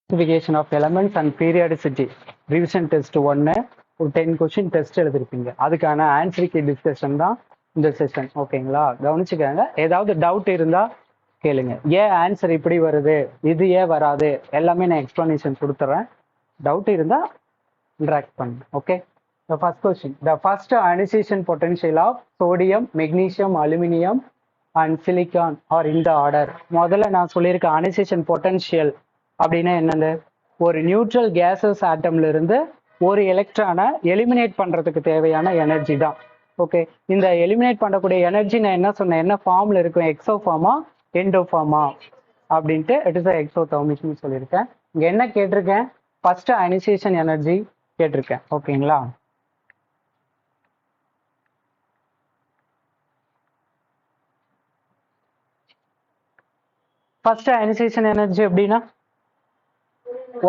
classification of elements and periodicity revision test 1 ஒரு 10 question test எழுதிருப்பீங்க. அதுக்கான answer key discussion தான் இந்த செஷன். ஓகேங்களா, கவனிச்சுக்கோங்க. ஏதாவது டவுட் இருந்தா கேளுங்க. ஏன் ஆன்சர் இப்படி வருது, இது ஏன் வராது, எல்லாமே நான் எக்ஸ்பிளனேஷன் கொடுத்துறேன். டவுட் இருந்தா இன்டராக்ட் பண்ணுங்க. Okay, the first question, the first ionization potential of sodium, magnesium, aluminum and silicon are in the order. முதல்ல நான் சொல்லியிருக்க ionization potential அப்படின்னா என்னது, ஒரு நியூட்ரல் கேசஸ் ஆட்டம்ல இருந்து ஒரு எலக்ட்ரானை எலிமினேட் பண்றதுக்கு தேவையான எனர்ஜி தான். ஓகே, இந்த எலிமினேட் பண்ணக்கூடிய எனர்ஜி நான் என்ன சொன்னேன், என்ன ஃபார்ம்ல இருக்கும், எக்ஸோ ஃபார்மா எண்டோ ஃபார்மா அப்படின்ட்டு இட் இஸ் எக்ஸோதெர்மிக்னு சொல்லியிருக்கேன். இங்க என்ன கேட்டிருக்கேன், ஃபர்ஸ்ட் அயனைசேஷன் எனர்ஜி கேட்டிருக்கேன். ஓகேங்களா, ஃபர்ஸ்ட் அயனைசேஷன் எனர்ஜி எப்படின்னா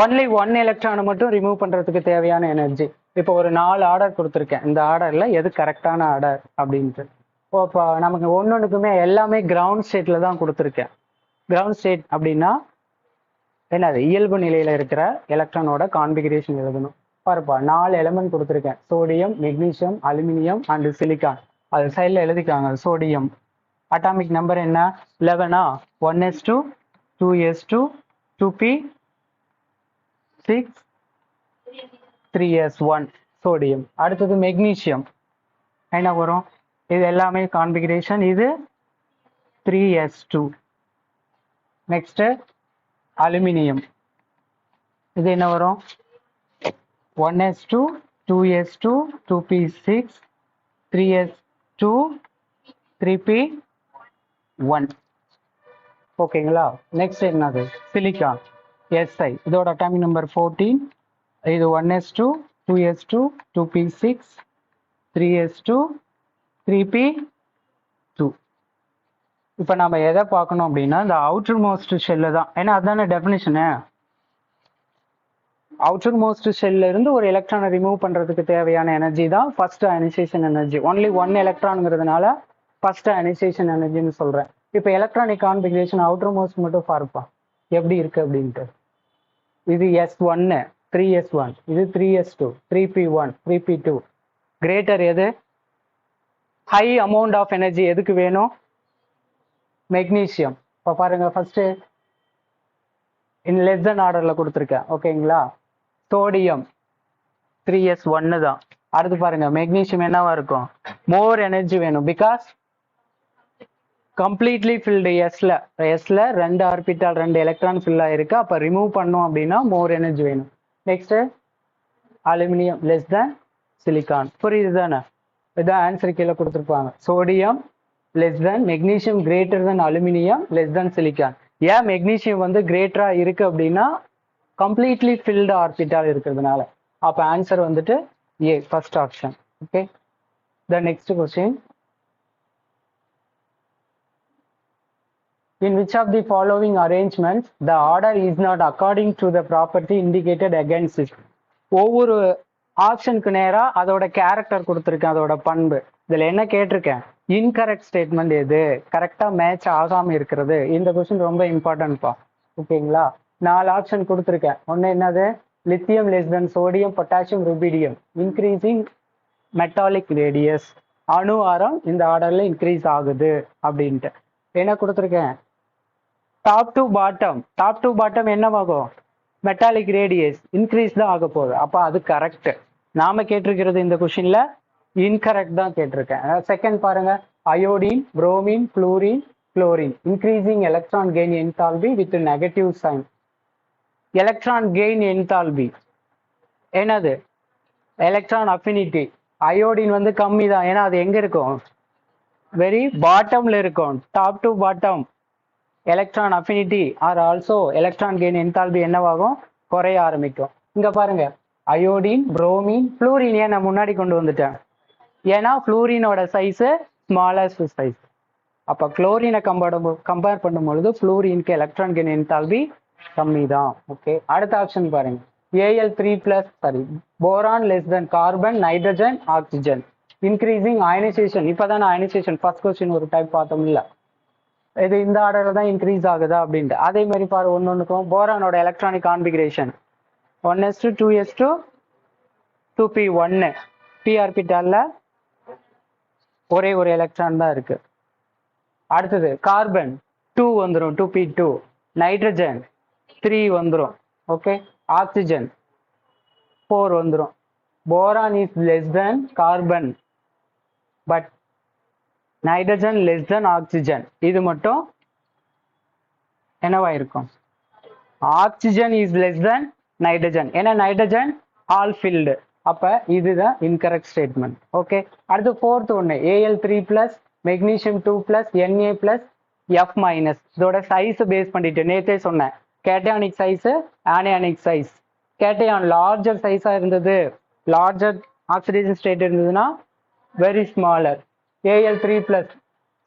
ஒன்லி ஒன் எலக்ட்ரானை மட்டும் ரிமூவ் பண்றதுக்கு தேவையான எனர்ஜி. இப்போ ஒரு 4 ஆர்டர் கொடுத்துருக்கேன். இந்த ஆர்டர்ல எது கரெக்டான ஆர்டர் அப்படின்ட்டு. இப்போ நமக்கு ஒன்னொன்றுக்குமே எல்லாமே கிரவுண்ட் ஸ்டேட்ல தான் கொடுத்துருக்கேன். கிரவுண்ட் ஸ்டேட் அப்படின்னா என்னது, இயல்பு நிலையில இருக்கிற எலக்ட்ரானோட கான்பிகரேஷன் எழுதணும். பாருப்பா, 4 எலிமெண்ட் கொடுத்துருக்கேன், sodium, magnesium, aluminium and silicon. அது சைட்ல எழுதிக்காங்க. சோடியம் அட்டாமிக் நம்பர் என்ன, 11. 1s2 2s2 2p 6 3s1 sodium. அடுத்தது மெக்னீசியம் என்ன வரும், இது எல்லாமே கான்பிகரேஷன், இது 3s2. நெக்ஸ்ட் அலுமினியம், இது என்ன வரும், 1s2 2s2 2p6 3s2 3p1. ஓகேங்களா. நெக்ஸ்ட் என்னது, சிலிக்கான் SI, இதோட அட்டாமிக் நம்பர் 14. இது 1s2 2s2 2p6 3s2 3p2. இப்போ நம்ம எதை பார்க்கணும் அப்படின்னா இந்த அவுட்டர் மோஸ்ட் ஷெல்லு தான். ஏன்னா அதுதானே டெஃபினிஷனு. அவுட்டர் மோஸ்ட் ஷெல்ல இருந்து ஒரு எலக்ட்ரானை ரிமூவ் பண்றதுக்கு தேவையான எனர்ஜி தான் first ionisation energy. Only one எலக்ட்ரான்ங்கிறதுனால ஃபர்ஸ்ட் அயனைசேஷன் எனர்ஜின்னு சொல்றேன். இப்போ எலக்ட்ரானிக் கான்பிகரேஷன் அவுட்டர் மோஸ்ட் மட்டும் பார்ப்பா எப்படி இருக்கு அப்படின்ட்டு. இது S1 3s1, இது 3s2 3p1 3p2. கிரேட்டர் எது, ஹை அமௌண்ட் ஆஃப் எனர்ஜி எதுக்கு வேணும், மெக்னீசியம். இப்போ பாருங்க, ஃபர்ஸ்ட் இன் லெஸ் தென் ஆர்டர்ல கொடுத்துருக்கேன். ஓகேங்களா, சோடியம் 3s1 தான். அடுத்து பாருங்க, மெக்னீசியம் என்னவா இருக்கும், மோர் எனர்ஜி வேணும், பிகாஸ் கம்ப்ளீட்லி ஃபில்டு. எஸ்ல 2 ஆர்பிட்டால் 2 எலக்ட்ரான் ஃபில் ஆயிருக்கு. அப்போ ரிமூவ் பண்ணோம் அப்படின்னா மோர் எனர்ஜி வேணும். Next aluminium less than silicon. புரியுது தானே, இதான் ஆன்சர் கீழே கொடுத்துருப்பாங்க. Sodium less than magnesium, greater than aluminium, less than silicon. ஏன் மெக்னீசியம் வந்து கிரேட்டரா இருக்கு அப்படின்னா கம்ப்ளீட்லி ஃபில்டு ஆர்பிட்டால் இருக்கிறதுனால. அப்போ ஆன்சர் வந்துட்டு A, first option. Okay, the next question, in which of the following arrangements the order is not according to the property indicated against it. ஒவ்வொரு ஆப்ஷனுக்கு நேரா அதோட கேரக்டர் கொடுத்துருக்கேன், அதோட பண்பு. இதுல என்ன கேட்டிருக்கேன், இன்கரெக்ட் ஸ்டேட்மெண்ட் எது, கரெக்டா மேட்ச் ஆகாம இருக்கிறது. இந்த கொஸ்டின் ரொம்ப இம்பார்ட்டன்ட்பா. ஓகேங்களா, 4 ஆப்ஷன் கொடுத்துருக்கேன். ஒன்னு என்னது, lithium less than sodium potassium rubidium, increasing metallic radius, அணு ஆரம் இந்த ஆர்டர்ல இன்க்ரீஸ் ஆகுது அப்படின்ட்டு. என்ன கொடுத்துருக்கேன், டாப் டு பாட்டம் என்னவாகும், மெட்டாலிக் ரேடியஸ் இன்க்ரீஸ் தான் ஆக போகுது. அப்போ அது கரெக்ட். நாம கேட்டிருக்கிறது இந்த கொஸ்டின்ல இன்கரெக்ட் தான் கேட்டிருக்கேன். செகண்ட் பாருங்க, iodine, bromine, fluorine, chlorine, increasing electron gain enthalpy with negative sign. Electron gain enthalpy என்னது, எலக்ட்ரான் அஃபினிட்டி. அயோடின் வந்து கம்மி தான், ஏன்னா அது எங்க இருக்கும், வெரி பாட்டம்ல இருக்கும். Top to bottom electron affinity are also electron gain enthalpy என்னவாகும், குறைய ஆரம்பிக்கும். இங்க பாருங்க, அயோடின், புரோமின், ஃப்ளூரின். ஏன் நான் முன்னாடி கொண்டு வந்துட்டேன், ஏன்னா ஃப்ளூரினோட சைஸ் ஸ்மாலஸ்ட் சைஸ். அப்ப குளோரினை கம்பேர் பண்ணும்பொழுது ஃப்ளூரினுக்கு எலக்ட்ரான் கெயின் என்தால்பி கம்மி தான். ஓகே, அடுத்த ஆப்ஷன் பாருங்க, Al3+, boron less than carbon, nitrogen, oxygen, increasing ionisation. இப்பதான் அயனைசேஷன் ஃபர்ஸ்ட் கொஸ்டின் ஒரு டைப் பார்த்தோம் இல்ல, இது இந்த ஆர்டர்ல தான் இன்க்ரீஸ் ஆகுதா அப்படின்ட்டு. அதே மாதிரி பாரு ஒன்னொன்னுக்கும் போரானோட electronic configuration 1s2 2p1 p ஆர்பிட்டால்ல ஒரே ஒரு எலக்ட்ரான் தான் இருக்கு. அடுத்தது கார்பன் 2 வந்துடும் 2p2, நைட்ரஜன் 3 வந்துடும், ஓகே, ஆக்சிஜன் 4 வந்துடும். Boron is less than carbon but nitrogen less than oxygen. இது மட்டும் என்னவா இருக்கும்? Oxygen is less than nitrogen, ஏன்னா நைட்ரஜன் ஆல் ஃபில்டு. அப்ப இதுதான் இன்கரெக்ட் ஸ்டேட்மெண்ட். ஓகே, அடுத்து ஃபோர்த் ஒன்று Al3+, மெக்னீசியம் 2+, Na+, F-. இதோட சைஸ் பேஸ் பண்ணிட்டு நேற்றே சொன்னேன், cationic size, anionic size. Cation larger சைஸா இருந்தது, லார்ஜர் ஆக்சிடேஷன் ஸ்டேட் இருந்ததுன்னா வெரி ஸ்மாலர். Al3+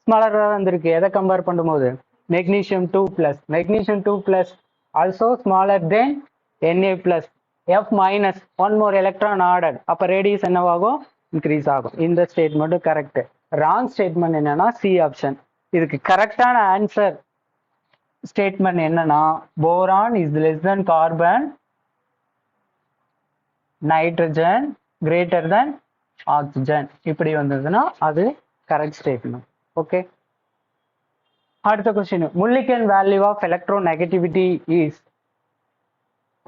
ஸ்மாலராக வந்திருக்கு. எதை கம்பேர் பண்ணும்போது magnesium 2+, magnesium 2+ also smaller than Na+. F-, one more electron order, அப்போ ரேடியஸ் என்னவாகும்? இன்க்ரீஸ் ஆகும். இந்த ஸ்டேட்மெண்ட் கரெக்ட். ராங் ஸ்டேட்மெண்ட் என்னன்னா சி ஆப்ஷன். இதுக்கு கரெக்டான ஆன்சர் ஸ்டேட்மெண்ட் என்னன்னா boron is less than carbon, nitrogen greater than oxygen. இப்படி வந்ததுன்னா அது கரெக்ட் ஸ்டேட்மெண்ட். ஓகே, அடுத்த question, Mulliken value of electronegativity is.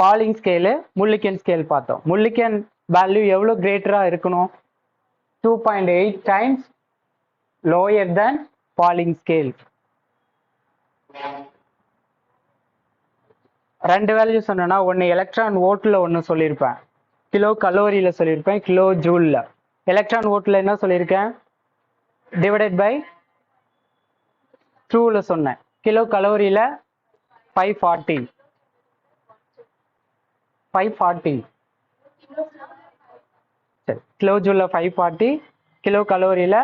Pauling scale, Mulliken scale பார்த்தோம். முல்லிகன் வேல்யூ எவ்வளோ கிரேட்டரா இருக்கணும்? 2.8 times lower than Pauling scale. ரெண்டு வேல்யூ சொன்னா ஒன்று எலக்ட்ரான் வோல்ட்ல ஒன்று சொல்லியிருப்பேன், கிலோ கலோரியில சொல்லியிருப்பேன், கிலோ ஜூல்ல. எலக்ட்ரான் வோல்ட்ல என்ன சொல்லியிருக்கேன்? டிவைடட் பை 2ல சொன்னேன். கிலோ கலோரியில 540 சரி, கிலோ ஜூல்ல 540, கிலோ கலோரியில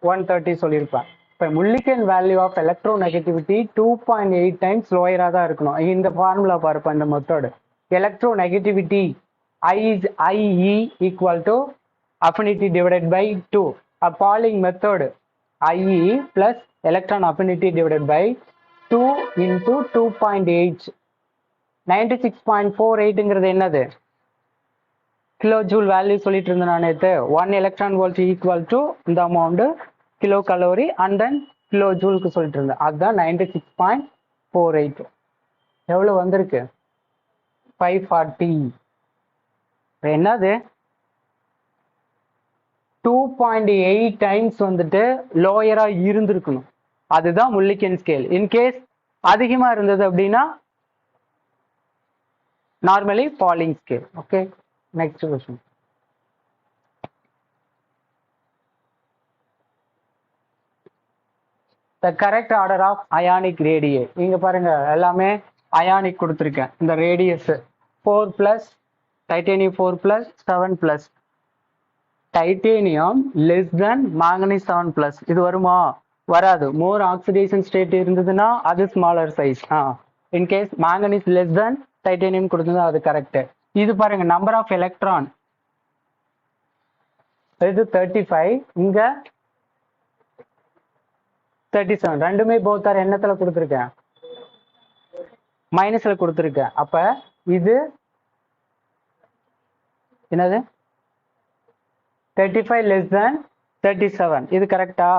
130 சொல்லியிருப்பேன். இப்போ முல்லிகன் வேல்யூ ஆஃப் எலக்ட்ரோநெகட்டிவிட்டி 2.8 டைம்ஸ் லோயரா தான் இருக்கணும். இந்த ஃபார்முலா பார்ப்போம், இந்த method. Electronegativity IE equal to affinity divided by 2. A Pauling method IE plus electron affinity divided by 2 into 2.8. 96.48ங்கிறது என்னது? கிலோ ஜூல் வேல்யூ சொல்லிட்டு இருந்தேன் நான் நேற்று. 1 எலக்ட்ரான் வோல்ட் ஈக்குவல் டு இந்த amount kilocalorie and then kilo ஜூலுக்கு சொல்லிட்டு இருந்தேன். அதுதான் 96.48. எவ்வளோ வந்திருக்கு? 540. என்னது? 2.8 டைம்ஸ் வந்துட்டு லோயரா இருந்திருக்கணும். அதுதான் முல்லிகன் ஸ்கேல். இன்கேஸ் அதிகமா இருந்தது அப்படின்னா normally Pauling scale. Okay, next question. The correct order of ionic radii. இங்க பாருங்க எல்லாமே அயானிக் கொடுத்துருக்கேன். இந்த radius 4+, titanium 4+, 7+. Titanium less than manganese 7+. இது வருமா? வராது. மோர் ஆக்சிடேஷன் ஸ்டேட் இருந்ததுன்னா அது smaller size. In case manganese less than titanium கொடுத்தது அது கரெக்ட். இது பாருங்க நம்பர் ஆஃப் எலக்ட்ரான், இது 35, இங்க 37. ரெண்டுமே போத்தார் என்னத்துல கொடுத்துருக்கேன்? மைனஸ்ல கொடுத்துருக்கேன். அப்ப இது என்னது? 35 less than 37. இது கரெக்டா?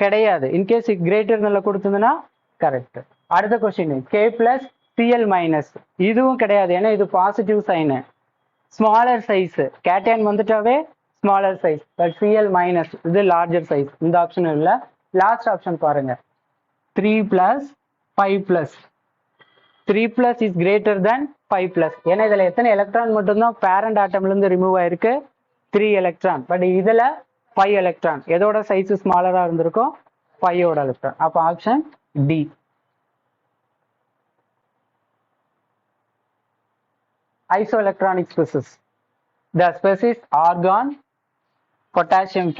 கிடையாது. இன்கேஸ் கிரேட்டர் கொடுத்ததுன்னா கரெக்ட். அடுத்த கொஸ்டின், K+Cl-. இதுவும் கிடையாது, ஏன்னா இது positive sign. Smaller size cation வந்துட்டாவே ஸ்மாலர் சைஸ், பட் Cl- இது லார்ஜர் சைஸ். இந்த ஆப்ஷன் இல்ல. லாஸ்ட் ஆப்ஷன் பாருங்க, 3+, 5+. 3+ இஸ் கிரேட்டர் தென் 5+. ஏன்னா இதுல எத்தனை எலக்ட்ரான் மட்டும்தான் பேரண்ட் ஆட்டம்ல இருந்து ரிமூவ் ஆயிருக்கு? 3 எலக்ட்ரான். பட் இதுல 5 எலக்ட்ரான். எதோட சைஸ் ஸ்மாலரா இருந்திருக்கும்? 5ஓட எலக்ட்ரான். அப்ப option D. Isoelectronic species. The species argon, potassium K+,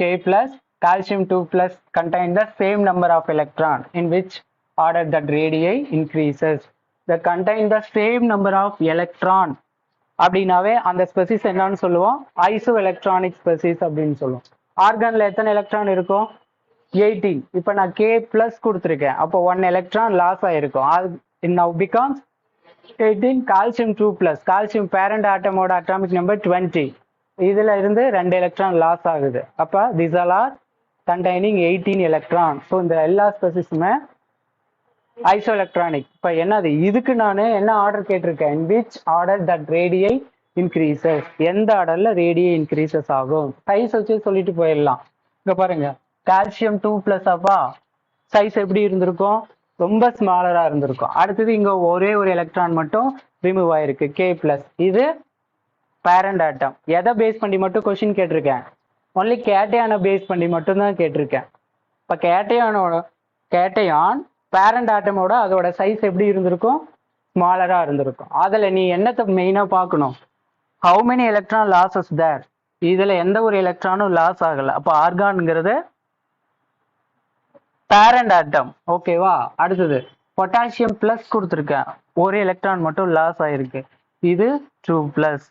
calcium 2+, contain the same number of electron in which order that radii increases. They contain the same number of electron அப்படின்னாவே அந்த species என்னன்னு சொல்லுவோம்? Iso electronic species அப்படின்னு சொல்லுவோம். ஆர்கான்ல எத்தனை electron இருக்கும்? 18. இப்போ நான் K plus கொடுத்துருக்கேன். அப்போ 1 electron loss ஆயிருக்கும். It now becomes 18 calcium 2 plus. Calcium parent atom ஓட atomic number 20. இதுல இருந்து 2 electron loss ஆகுது. அப்போ these all are containing 18 electron. So இந்த எல்லா ஸ்பெசிஸுமே isoelectronic. இப்போ என்னது இதுக்கு நான் என்ன ஆர்டர் கேட்டிருக்கேன்? In which order that radii increases? எந்த ஆர்டர்ல radii increases ஆகும்? சைஸ் வச்சு சொல்லிட்டு போயிடலாம். இங்க பாருங்க, கால்சியம் 2 பிளஸ் அப்பா சைஸ் எப்படி இருந்திருக்கும்? ரொம்ப ஸ்மாலரா இருந்திருக்கும். அடுத்தது இங்க ஒரே ஒரு எலக்ட்ரான் மட்டும் ரிமூவ் ஆயிருக்கு, K பிளஸ். இது பேரண்ட் ஆட்டம். எதை பேஸ் பண்ணி மட்டும் கொஸ்டின் கேட்டிருக்கேன்? ஒன்லி கேட்டையான பேஸ் பண்ணி மட்டும் தான் கேட்டிருக்கேன். இப்போ கேட்டையான் பேரண்ட் ஆட்டமோட அதோட சைஸ் எப்படி இருந்திருக்கும்? ஸ்மாலரா இருந்திருக்கும். அதுல நீ என்னத்தை மெயினா பார்க்கணும்? ஹவு மெனி எலக்ட்ரான் லாசஸ் தேர்? இதுல எந்த ஒரு எலக்ட்ரானும் லாஸ் ஆகல. அப்போ ஆர்கான்ங்கிறது பேரண்ட் ஆட்டம். ஓகேவா? அடுத்தது பொட்டாசியம் பிளஸ் கொடுத்துருக்கேன், ஒரு எலக்ட்ரான் மட்டும் லாஸ் ஆயிருக்கு. இது 2 பிளஸ்.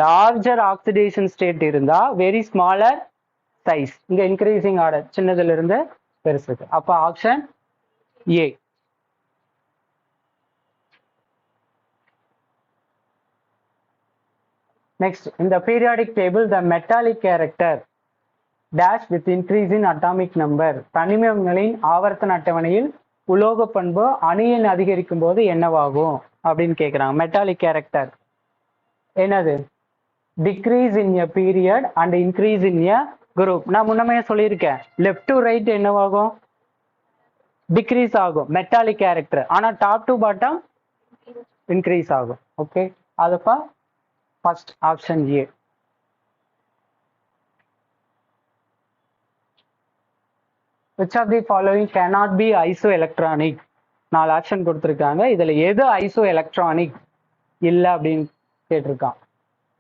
லார்ஜர் ஆக்சிடேஷன் ஸ்டேட் இருந்தா வெரி ஸ்மாலர் சைஸ். இங்க இன்க்ரீசிங் ஆர்டர், சின்னதுல இருந்து பெருசுக்கு. அப்ப option A. Next, in the periodic table, the metallic character dash with increase in atomic number. தனிமங்களின் ஆவர்த்தன அட்டவணையில் உலோக பண்பு அணு எண் அதிகரிக்கும் போது என்னவாகும் அப்படின்னு கேட்குறாங்க. மெட்டாலிக் கேரக்டர் என்னது? Decrease in a period and increase in a group. நான் முன்னமே சொல்லியிருக்கேன், லெஃப்ட் டு ரைட் என்னவாகும்? டிக்ரீஸ் ஆகும் மெட்டாலிக் கேரக்டர். ஆனா டாப் டு பாட்டம் இன்க்ரீஸ் ஆகும். ஓகே, அதுப்பா first option A. Which of the following cannot be isoelectronic? 4 option கொடுத்துருக்காங்க. இதுல எது ஐசோ எலக்ட்ரானிக் இல்ல அப்படின்னு கேட்டிருக்கான்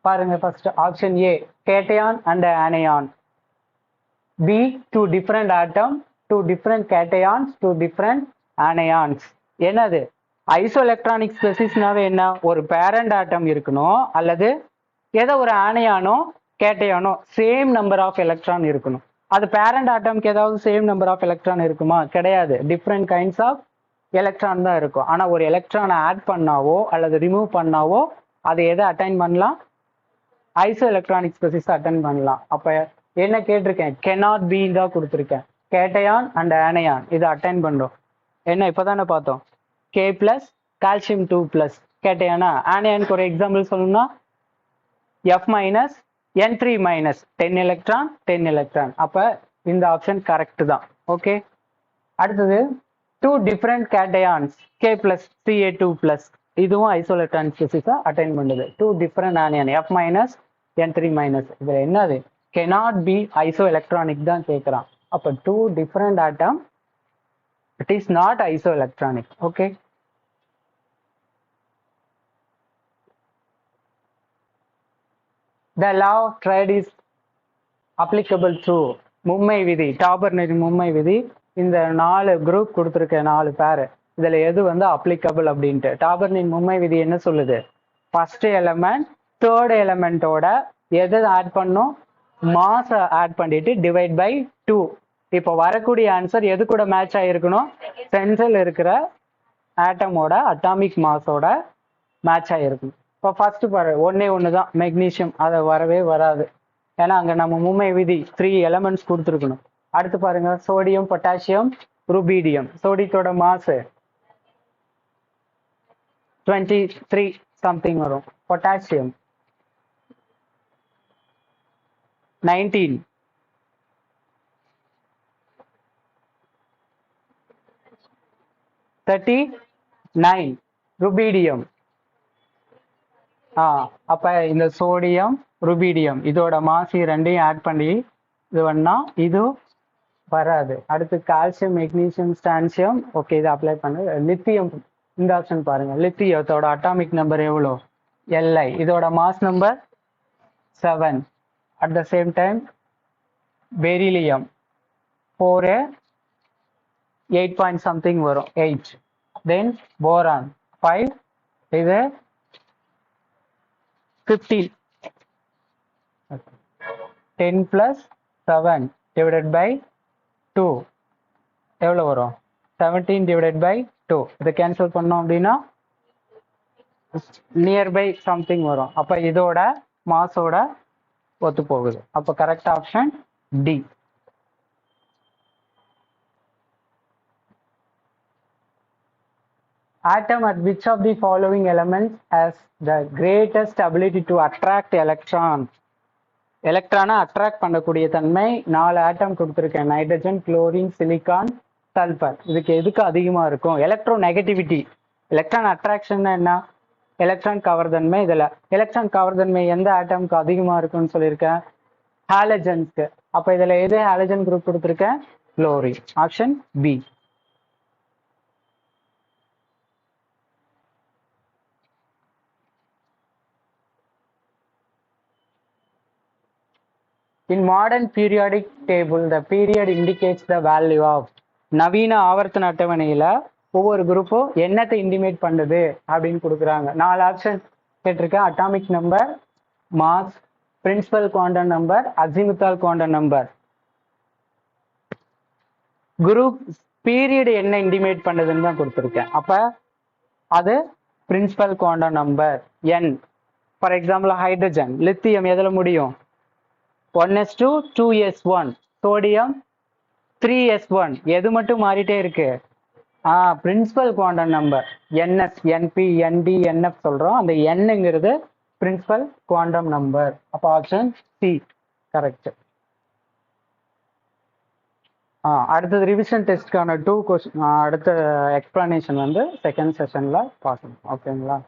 பாருங்க. First option A, cation and anion. B, 2 different atom, 2 different cations, 2 different anions. என்னது ஐசோ எலக்ட்ரானிக் ஸ்பெசிஸ்னாவே என்ன? ஒரு பேரண்ட் ஆட்டம் இருக்கணும், அல்லது ஏதோ ஒரு ஆனையானோ கேட்டையானோ சேம் நம்பர் ஆஃப் எலக்ட்ரான் இருக்கணும். அது பேரண்ட் ஆட்டம்க்கு ஏதாவது சேம் நம்பர் ஆஃப் எலக்ட்ரான் இருக்குமா? கிடையாது. டிஃப்ரெண்ட் கைண்ட்ஸ் ஆஃப் எலக்ட்ரான் தான் இருக்கும். ஆனா ஒரு எலக்ட்ரானை ஆட் பண்ணாவோ அல்லது ரிமூவ் பண்ணாவோ அது எதை அட்டைன் பண்ணலாம்? ஐசோ எலக்ட்ரானிக் ஸ்பெசிஸ் அட்டன் பண்ணலாம். அப்ப என்ன கேட்டிருக்கேன்? கெனாட் பி தான் கொடுத்துருக்கேன். கேட்டையான் அண்ட் ஆனையான் இது அட்டைன் பண்ணும். என்ன இப்பதானே பார்த்தோம்? K பிளஸ் கால்சியம் 2 பிளஸ் கேட்டையானா. ஆனையானுக்கு ஒரு எக்ஸாம்பிள் சொல்லணும்னா F minus N3 minus 10 electron 10 electron. அப்ப இந்த ஆப்ஷன் கரெக்ட் தான். ஓகே, அடுத்தது 2 different cations K plus Ca2 plus. இதுவும் ஐசோஎலக்ட்ரானிக் ஸ்பெசிஸா அட்டைன் பண்ணுது. 2 different anion F minus N3 minus. இதுல என்னது? cannot be isoelectronic தான் கேட்குறான். அப்போ 2 different atom, it is not isoelectronic. Okay, the law of trade is applicable to மும்மை விதி, டாபர்னரி மும்மை விதி. இந்த 4 குரூப் கொடுத்துருக்க 4 பேர், இதுல எது வந்து அப்ளிகபிள் அப்படின்ட்டு. டாபர்னரி மும்மை விதி என்ன சொல்லுது? ஃபர்ஸ்ட் எலமெண்ட் தேர்ட் எலமெண்டோட எது ஆட் பண்ணும்? மாஸ் ஆட் பண்ணிட்டு டிவைட் பை 2. இப்போ வரக்கூடிய ஆன்சர் எது கூட மேட்ச் ஆகிருக்கணும்? சென்ட்ரல் இருக்கிற ஆட்டமோட அட்டாமிக் மாஸோட மேட்ச் ஆகிருக்கணும். இப்போ ஃபர்ஸ்ட் பாரு, ஒன்னே ஒன்று தான் மெக்னீஷியம், அதை வரவே வராது. ஏன்னா அங்கே நம்ம மும்மை விதி 3 எலமெண்ட்ஸ் கொடுத்துருக்கணும். அடுத்து பாருங்க, சோடியம் பொட்டாசியம் ருபீடியம். சோடியத்தோட மாசு 23 சம்திங் வரும். பொட்டாசியம் 19. ருபீடியம். அப்ப இந்த சோடியம் ருபீடியம் இதோட மாசி ரெண்டையும் ஆட் பண்ணி இது பண்ணா இது வராது. அடுத்து கால்சியம் மெக்னீசியம் ஸ்டான்சியம். ஓகே, இது அப்ளை பண்ணு. லித்தியம், இந்த ஆப்ஷன் பாருங்க. லித்தியத்தோட அட்டாமிக் நம்பர் எவ்வளோ? Li. இதோட mass number 7. At the same time beryllium 4, 8 point something வரும், 8. தென் போரான் 5, இது 15. 10 plus 7 divided by 2, எவ்வளோ வரும் 17 டிவைடட் பை 2. இதை கேன்சல் பண்ணோம் அப்படின்னா நியர்பை சம்திங் வரும். அப்போ இதோட மாஸோட ஒத்து போகுது. அப்போ correct option D. Atom at which of the following elements has the greatest ability to attract electron? எலக்ட்ரானை அட்ராக்ட் பண்ணக்கூடிய தன்மை 4 ஆட்டம் கொடுத்துருக்கேன். Nitrogen, chlorine, silicon, sulphur. எதுக்கு அதிகமாக இருக்கும்? Electro negativity. எலக்ட்ரான் அட்ராக்ஷன் என்ன? எலக்ட்ரான் கவர்தன்மை. இதில் எலக்ட்ரான் கவர்தன்மை எந்த ஆட்டம்க்கு அதிகமாக இருக்குன்னு சொல்லியிருக்கேன்? ஹாலஜன்ஸ்க்கு. அப்போ இதில் எது ஹாலஜன் குரூப் கொடுத்துருக்கேன்? Chlorine. Option B. In modern periodic table, the period indicates the value of. நவீன ஆவர்த்தன அட்டவணையில் ஒவ்வொரு குரூப்பும் என்னத்தை இண்டிமேட் பண்ணுது அப்படின்னு கொடுக்குறாங்க. 4 ஆப்ஷன் கேட்டிருக்கேன். Atomic number, mass, principal quantum number, azimuthal quantum number. Group period என்ன இண்டிமேட் பண்ணுதுன்னு தான் கொடுத்துருக்கேன். அப்போ அது principal quantum number n. For example hydrogen, lithium எதில் முடியும்? 1s2 2s1. Sodium 3s1. எது மட்டும் மாறிட்டே இருக்கு? Principal quantum number ns, np, nd, nf சொல்றோம். அந்த nங்கிறது பிரின்சிபல் குவாண்டம் நம்பர். அப்போ ஆப்ஷன் சி கரெக்ட். அடுத்தது ரிவிஷன் டெஸ்ட்கான 2 கொஸ்டின். அடுத்த எக்ஸ்பிளனேஷன் செகண்ட் செஷன்ல பார்க்கணும். ஓகேங்களா?